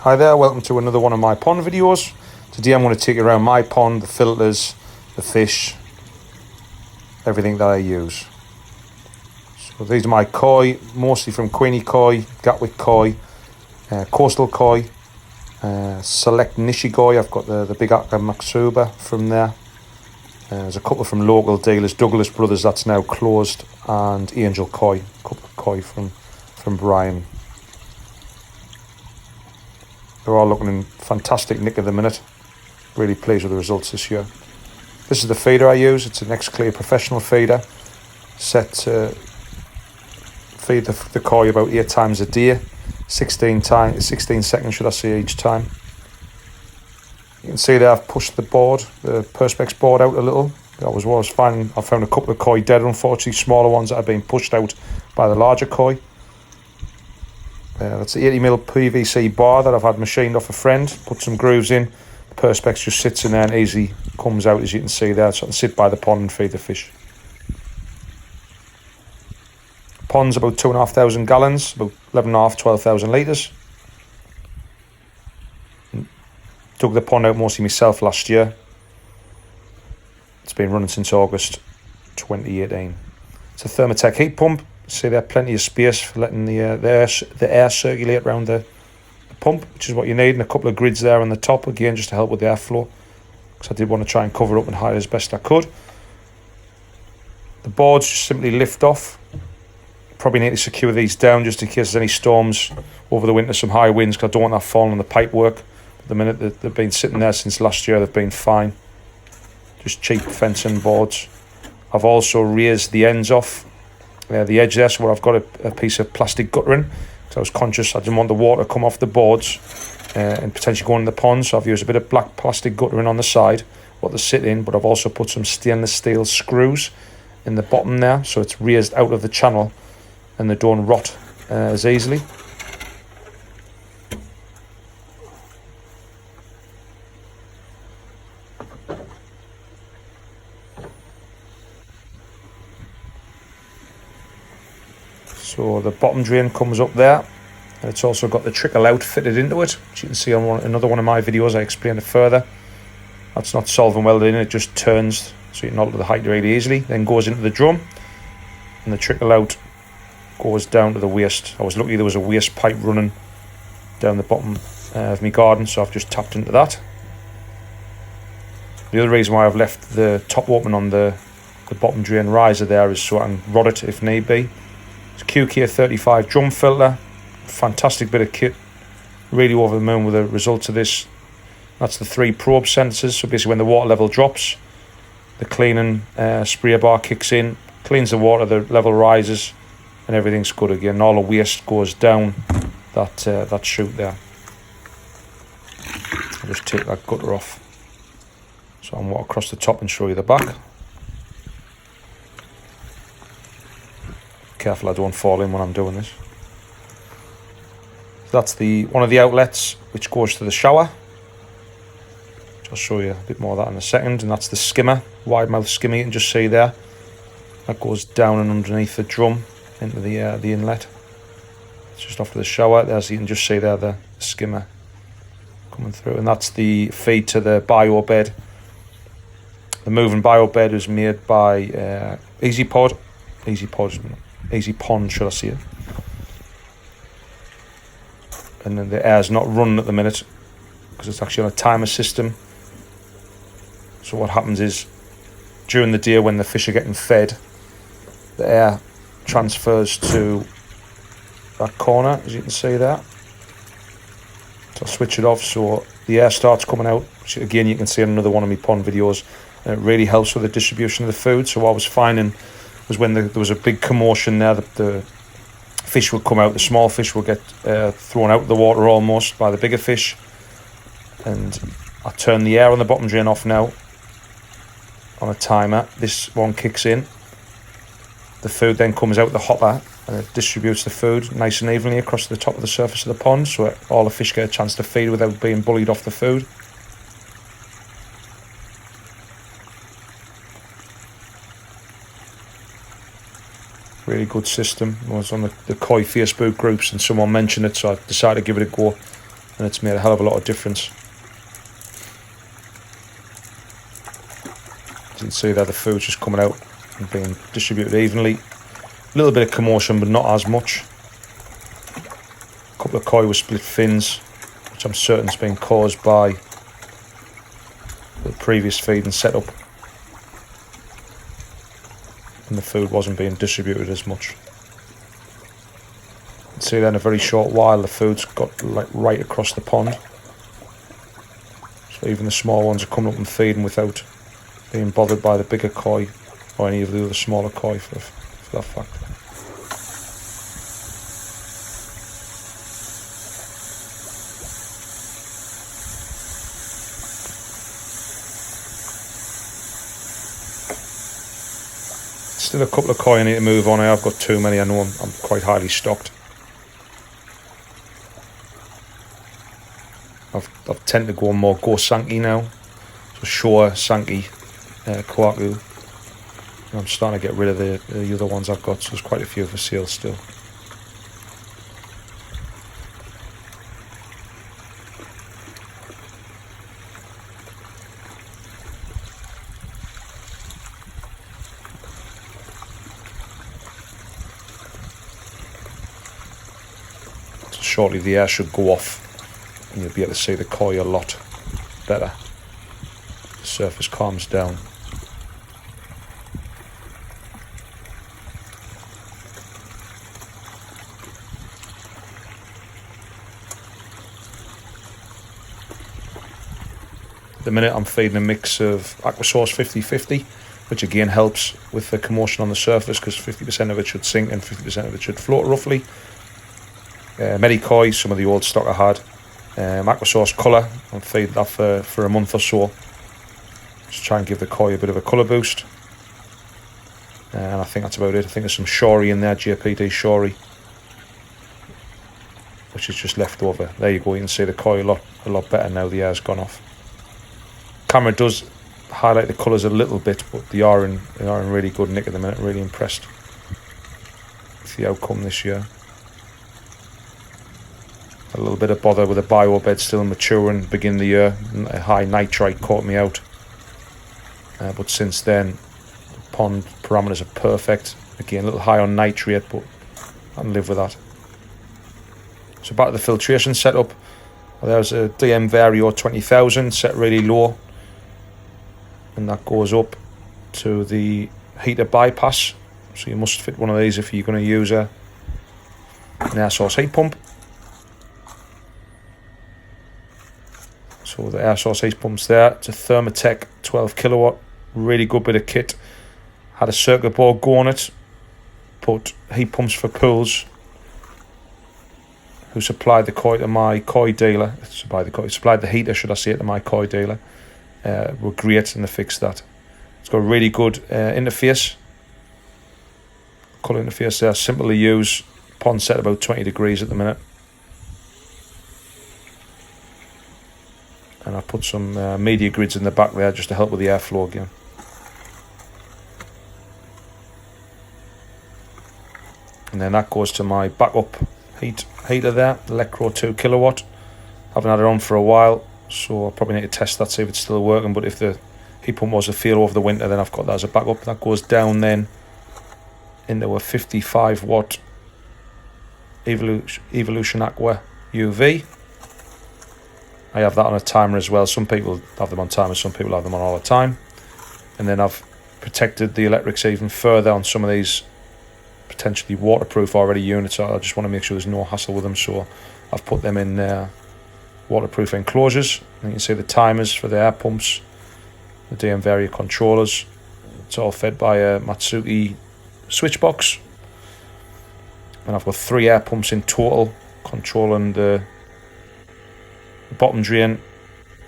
Hi there, welcome to another one of my pond videos. Today I'm going to take you around my pond, the filters, the fish, everything that I use. So these are my koi, mostly from Queenie Koi, Gatwick Koi, Coastal Koi, Select Nishi Koi. I've got the Big Akka Matsuba from there. There's a couple from local dealers, Douglas Brothers, that's now closed, and Angel Koi, a couple of koi from Brian. They're all looking in fantastic nick at the minute. Really pleased with the results this year. This is the feeder I use. It's an X-Clear professional feeder. Set to feed the koi about 8 times a day. 16 seconds should I say each time. You can see there I've pushed the Perspex board out a little. I found a couple of koi dead, unfortunately, smaller ones that have been pushed out by the larger koi. That's the 80mm PVC bar that I've had machined off a friend. Put some grooves in. The Perspex just sits in there and easily comes out, as you can see there. So I can sit by the pond and feed the fish. Pond's about 2,500 gallons, about 12,000 litres. Dug the pond out mostly myself last year. It's been running since August 2018. It's a Thermotech heat pump. See there, plenty of space for letting the air circulate around the pump, which is what you need, and a couple of grids there on the top, again, just to help with the airflow, because I did want to try and cover up and hide as best I could. The boards just simply lift off. Probably need to secure these down just in case there's any storms over the winter, some high winds, because I don't want that falling on the pipework. At the minute, they've been sitting there since last year, they've been fine. Just cheap fencing boards. I've also raised the ends off. The edge there, so where I've got a piece of plastic guttering, because I was conscious I didn't want the water to come off the boards and potentially go in the pond, so I've used a bit of black plastic guttering on the side, what they sit in, but I've also put some stainless steel screws in the bottom there, so it's raised out of the channel and they don't rot as easily. So the bottom drain comes up there, and it's also got the trickle out fitted into it, which you can see on another one of my videos. I explain it further. That's not solvent welded in, it just turns so you can alter the height really easily, then goes into the drum, and the trickle out goes down to the waste. I was lucky there was a waste pipe running down the bottom of my garden, so I've just tapped into that. The other reason why I've left the top open on the bottom drain riser there is so I can rod it if need be. It's a QK35 drum filter, fantastic bit of kit, really over the moon with the results of this. That's the 3 probe sensors, so basically when the water level drops, the cleaning spray bar kicks in, cleans the water, the level rises, and everything's good again. All the waste goes down that chute there. I'll just take that gutter off, so I'll walk across the top and show you the back. Careful I don't fall in when I'm doing this. So that's one of the outlets which goes to the shower. I'll show you a bit more of that in a second. And that's the skimmer, wide mouth skimmer, you can just see there. That goes down and underneath the drum into the inlet. It's just off to the shower. There's, you can just see there the skimmer coming through, and that's the feed to the bio bed. The moving bio bed is made by Easy Pond, should I say it. And then the air's not running at the minute because it's actually on a timer system. So what happens is during the day when the fish are getting fed, the air transfers to that corner, as you can see there. So I'll switch it off so the air starts coming out, which again you can see in another one of my pond videos, and it really helps with the distribution of the food. So what I was finding was when there was a big commotion there, the fish would come out, the small fish will get thrown out of the water almost by the bigger fish. And I turn the air on the bottom drain off now on a timer. This one kicks in. The food then comes out the hopper and it distributes the food nice and evenly across the top of the surface of the pond, so all the fish get a chance to feed without being bullied off the food. Really good system. I was on the koi Facebook groups and someone mentioned it, so I decided to give it a go. and it's made a hell of a lot of difference. As you can see there, the food's just coming out and being distributed evenly. A little bit of commotion, but not as much. A couple of koi with split fins, which I'm certain has been caused by the previous feeding setup, and the food wasn't being distributed as much. You can see then in a very short while the food's got like right across the pond, so even the small ones are coming up and feeding without being bothered by the bigger koi or any of the other smaller koi for that fact. Still a couple of koi I need to move on. I've got too many. I know I'm quite highly stocked. I've tended to go more go Sankey now. So Showa, Sankey, Kohaku. I'm starting to get rid of the other ones I've got, so there's quite a few for sale still. Shortly the air should go off and you'll be able to see the koi a lot better. The surface calms down. At the minute I'm feeding a mix of Aquasource 50-50, which again helps with the commotion on the surface because 50% of it should sink and 50% of it should float roughly. Medikoi, some of the old stock I had. Aquasource colour, I'll feed that for a month or so. Just try and give the koi a bit of a colour boost. And I think that's about it. I think there's some Shory in there, JPD Shory, which is just left over. There you go, you can see the koi a lot better now the air's gone off. Camera does highlight the colours a little bit, but they are in really good nick at the minute. Really impressed with the outcome this year. A little bit of bother with the bio bed still maturing beginning of the year. A high nitrite caught me out. But since then, the pond parameters are perfect. Again, a little high on nitrate, but I can live with that. So back to the filtration setup. There's a DM Vario 20,000 set really low. And that goes up to the heater bypass. So you must fit one of these if you're going to use an air source heat pump. So the air source heat pump's there. It's a Thermatech 12 kilowatt, really good bit of kit. Had a circuit board go on it. Put heat pumps for pools, who supplied the koi to my koi dealer. Supplied the heater, should I say, to my koi dealer. Were great and they fixed that. It's got a really good interface. Colour interface there, simple to use. Pond set about 20 degrees at the minute. And I put some media grids in the back there just to help with the airflow again. And then that goes to my backup heater there, Electro 2 kilowatt. Haven't had it on for a while, so I probably need to test that, see if it's still working. But if the heat pump was to fail over the winter, then I've got that as a backup. That goes down then into a 55 watt Evolution Aqua UV. I have that on a timer as well. Some people have them on timers, some people have them on all the time. And then I've protected the electrics even further on some of these potentially waterproof already units. I just want to make sure there's no hassle with them, so I've put them in waterproof enclosures. And you can see the timers for the air pumps, the DM Vario controllers. It's all fed by a Matsuki switch box. And I've got 3 air pumps in total controlling the bottom drain,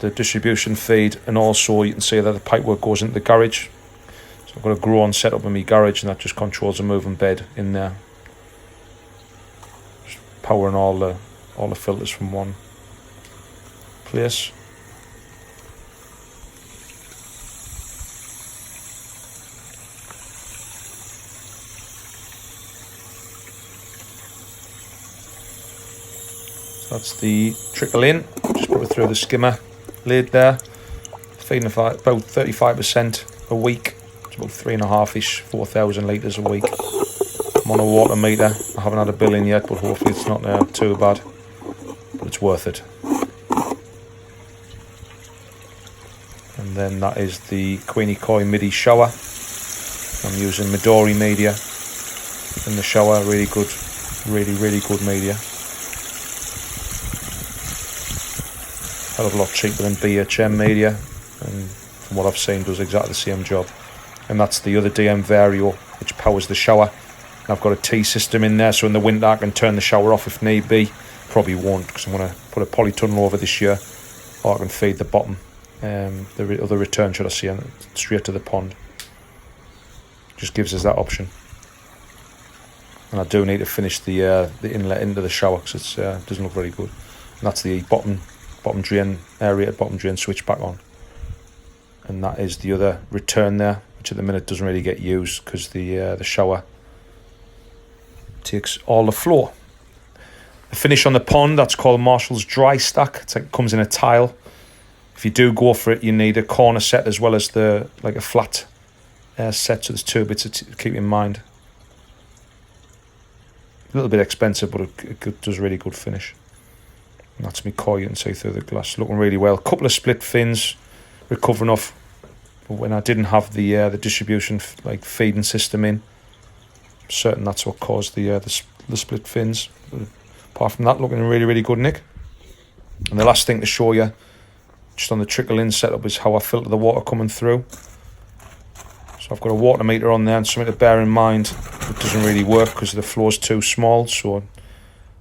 the distribution feed, and also you can see that the pipework goes into the garage. So I've got a grow-on set up in my garage, and that just controls the moving bed in there. Just powering all the filters from one place. That's the trickle in. Just put it through the skimmer lid there. Feeding about 35% a week. It's about 3.5-ish, 4,000 litres a week. I'm on a water meter. I haven't had a bill in yet, but hopefully it's not too bad. But it's worth it. And then that is the Queenie Koi MIDI shower. I'm using Midori media in the shower. Really good, really good media. Hell of a lot cheaper than BHM media, and from what I've seen does exactly the same job. And that's the other DM Vario, which powers the shower. And I've got a T system in there, so in the winter I can turn the shower off if need be. Probably won't, because I'm going to put a polytunnel over this year, or I can feed the bottom, the other return, should I say, straight to the pond. Just gives us that option. And I do need to finish the inlet into the shower, because it doesn't look very good. And that's the bottom drain, aerated bottom drain switch back on. And that is the other return there, which at the minute doesn't really get used because the shower takes all the floor. The finish on the pond, that's called Marshall's Dry Stack. It comes in a tile. If you do go for it, you need a corner set as well as a flat set, so there's two bits to keep in mind. A little bit expensive, but it does really good finish. And that's me koi, you can see through the glass, looking really well. Couple of split fins, recovering off when I didn't have the distribution feeding system in. I'm certain that's what caused the split fins. But apart from that, looking really good nick. And the last thing to show you, just on the trickle in setup, is how I filter the water coming through. So I've got a water meter on there, and something to bear in mind, it doesn't really work because the floor's too small, so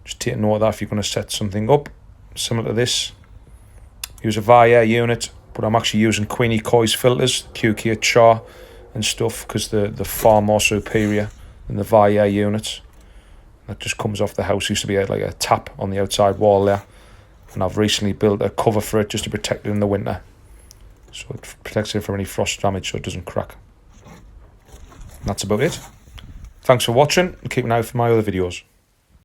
just take note of that if you're going to set something up similar to this. Use a Varia unit, but I'm actually using Queenie Koi's filters, QK Char and stuff, because they're far more superior than the Varia units. That just comes off the house. Used to be like a tap on the outside wall there, and I've recently built a cover for it just to protect it in the winter, so it protects it from any frost damage so it doesn't crack. And that's about it. Thanks for watching, and keep an eye out for my other videos.